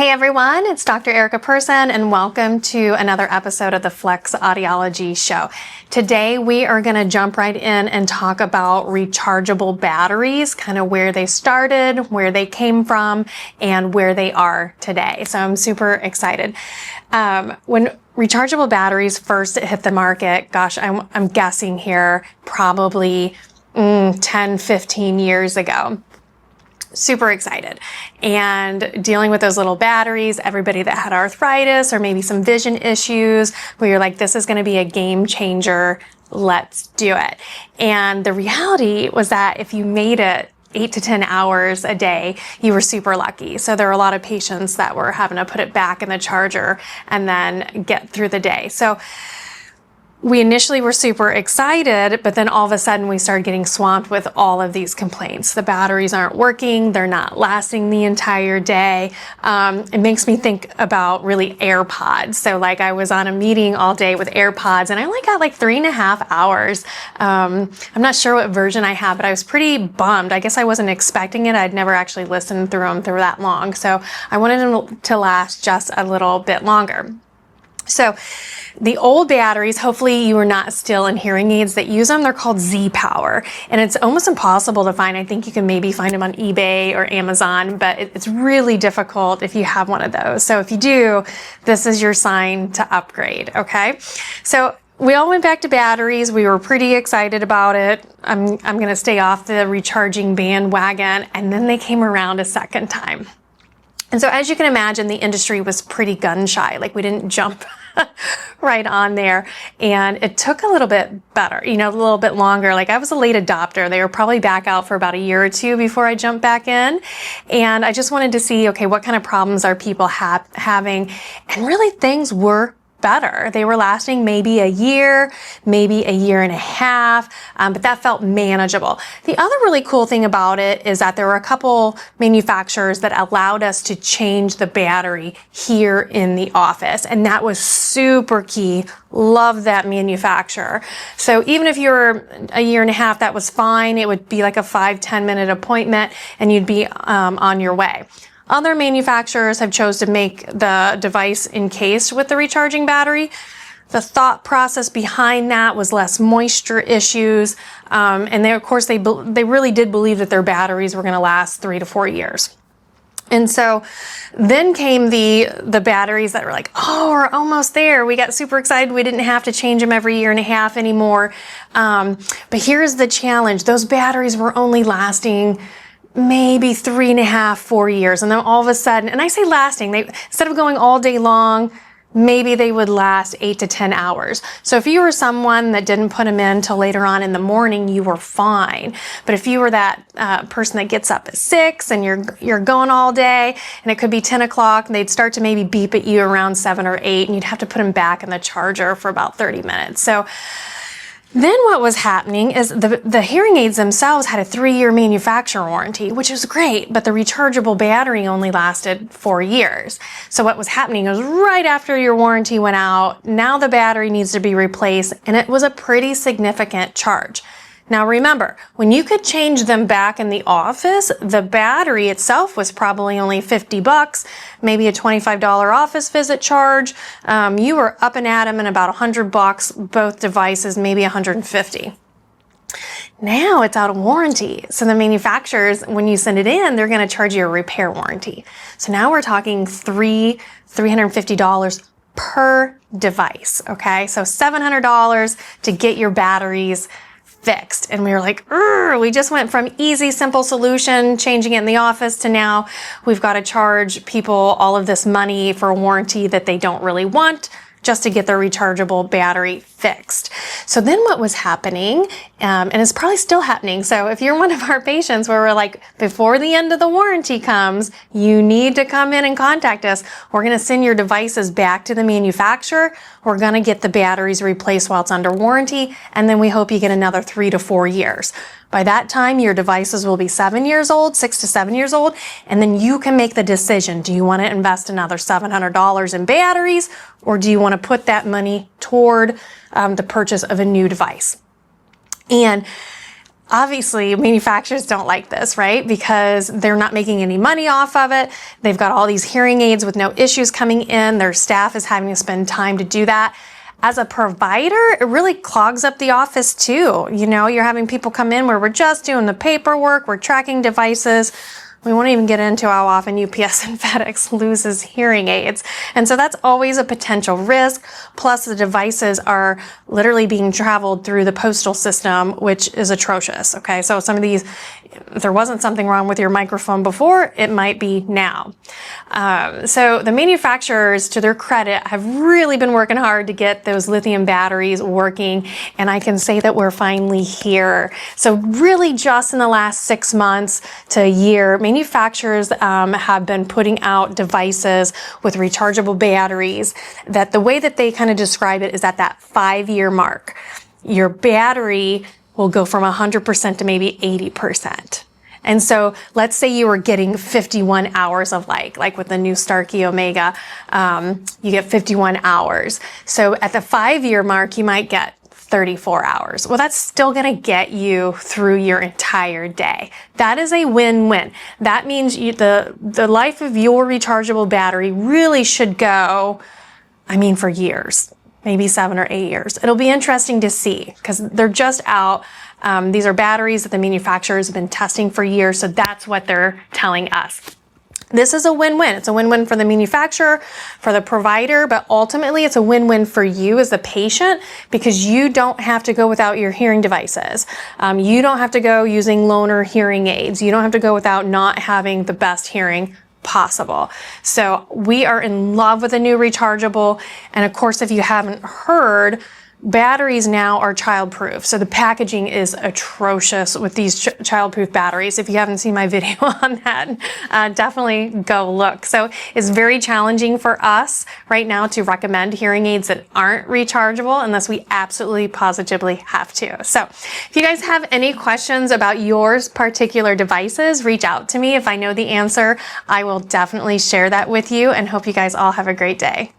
Hey everyone, it's Dr. Erica Person and welcome to another episode of the Flex Audiology Show. Today we are going to jump right in and talk about rechargeable batteries, kind of where they started, where they came from, and where they are today. So I'm super excited. When rechargeable batteries first hit the market, gosh, I'm guessing here probably 10, 15 years ago. Super excited and dealing with those little batteries, everybody that had arthritis or maybe some vision issues where you're like, this is going to be a game changer. Let's do it. And the reality was that if you made it 8 to 10 hours a day, you were super lucky. So there were a lot of patients that were having to put it back in the charger and then get through the day. So we initially were super excited, but then all of a sudden we started getting swamped with all of these complaints. The batteries aren't working. They're not lasting the entire day. It makes me think about really AirPods. So like I was on a meeting all day with AirPods and I only got like 3.5 hours. I'm not sure what version I have, but I was pretty bummed. I guess I wasn't expecting it. I'd never actually listened through them through that long. So I wanted them to last just a little bit longer. So the old batteries, hopefully you are not still in hearing aids that use them. They're called Z-Power, and it's almost impossible to find. I think you can maybe find them on eBay or Amazon, but it's really difficult if you have one of those. So if you do, this is your sign to upgrade, okay? So we all went back to batteries. We were pretty excited about it. I'm going to stay off the recharging bandwagon, and then they came around a second time. And so as you can imagine, the industry was pretty gun shy. Like we didn't jump right on there. And it took a little bit better, a little bit longer. Like I was a late adopter. They were probably back out for about a year or two before I jumped back in. And I just wanted to see, okay, what kind of problems are people having? And really things were better. They were lasting maybe a year, maybe a year and a half, but that felt manageable. The other really cool thing about it is that there were a couple manufacturers that allowed us to change the battery here in the office, and that was super key. Love that manufacturer. So even if you're a year and a half, that was fine. It would be like a 5-10 minute appointment and you'd be on your way. Other manufacturers have chose to make the device encased with the recharging battery. The thought process behind that was less moisture issues, and they really did believe that their batteries were going to last 3 to 4 years. And so then came the batteries that were like, oh, we're almost there. We got super excited. We didn't have to change them every year and a half anymore. But here's the challenge. Those batteries were only lasting maybe 3.5, 4 years. And then all of a sudden, and I say lasting, instead of going all day long, maybe they would last 8 to 10 hours. So if you were someone that didn't put them in till later on in the morning, you were fine. But if you were that person that gets up at 6 and you're going all day, and it could be 10 o'clock, and they'd start to maybe beep at you around 7 or 8, and you'd have to put them back in the charger for about 30 minutes. So then what was happening is the hearing aids themselves had a 3-year manufacturer warranty, which was great, but the rechargeable battery only lasted 4 years. So what was happening was right after your warranty went out, now the battery needs to be replaced, and it was a pretty significant charge. Now remember, when you could change them back in the office, the battery itself was probably only $50, maybe a $25 office visit charge. You were up and at them in about $100, both devices, maybe $150. Now it's out of warranty. So the manufacturers, when you send it in, they're going to charge you a repair warranty. So now we're talking $350 per device. Okay. So $700 to get your batteries fixed. And we were like, we just went from easy, simple solution, changing it in the office, to now we've got to charge people all of this money for a warranty that they don't really want, just to get their rechargeable battery fixed. So then what was happening, and it's probably still happening. So if you're one of our patients where we're like, before the end of the warranty comes, you need to come in and contact us. We're going to send your devices back to the manufacturer. We're going to get the batteries replaced while it's under warranty. And then we hope you get another 3 to 4 years. By that time, your devices will be 7 years old, 6 to 7 years old, and then you can make the decision. Do you want to invest another $700 in batteries, or do you want to put that money toward the purchase of a new device? And Obviously, manufacturers don't like this, right? Because they're not making any money off of it. They've got all these hearing aids with no issues coming in. Their staff is having to spend time to do that. As a provider, it really clogs up the office too. You know, you're having people come in where we're just doing the paperwork, we're tracking devices. We won't even get into how often UPS and FedEx loses hearing aids. And so that's always a potential risk. Plus the devices are literally being traveled through the postal system, which is atrocious. Okay. So some of these, if there wasn't something wrong with your microphone before, it might be now. So the manufacturers, to their credit, have really been working hard to get those lithium batteries working. And I can say that we're finally here. So really just in the last 6 months to a year, manufacturers have been putting out devices with rechargeable batteries that the way that they kind of describe it is at that 5-year mark. Your battery will go from 100% to maybe 80%. And so let's say you were getting 51 hours of like with the new Starkey Omega, you get 51 hours. So at the 5-year mark, you might get 34 hours. Well, that's still going to get you through your entire day. That is a win-win. That means the life of your rechargeable battery really should go, for years, maybe 7 or 8 years. It'll be interesting to see because they're just out. These are batteries that the manufacturers have been testing for years. So that's what they're telling us. This is a win-win. It's a win-win for the manufacturer, for the provider, but ultimately it's a win-win for you as the patient because you don't have to go without your hearing devices. You don't have to go using loaner hearing aids. You don't have to go without not having the best hearing possible. So we are in love with the new rechargeable. And of course, if you haven't heard, batteries now are child-proof. So the packaging is atrocious with these child-proof batteries. If you haven't seen my video on that, definitely go look. So it's very challenging for us right now to recommend hearing aids that aren't rechargeable unless we absolutely positively have to. So if you guys have any questions about your particular devices, reach out to me. If I know the answer, I will definitely share that with you and hope you guys all have a great day.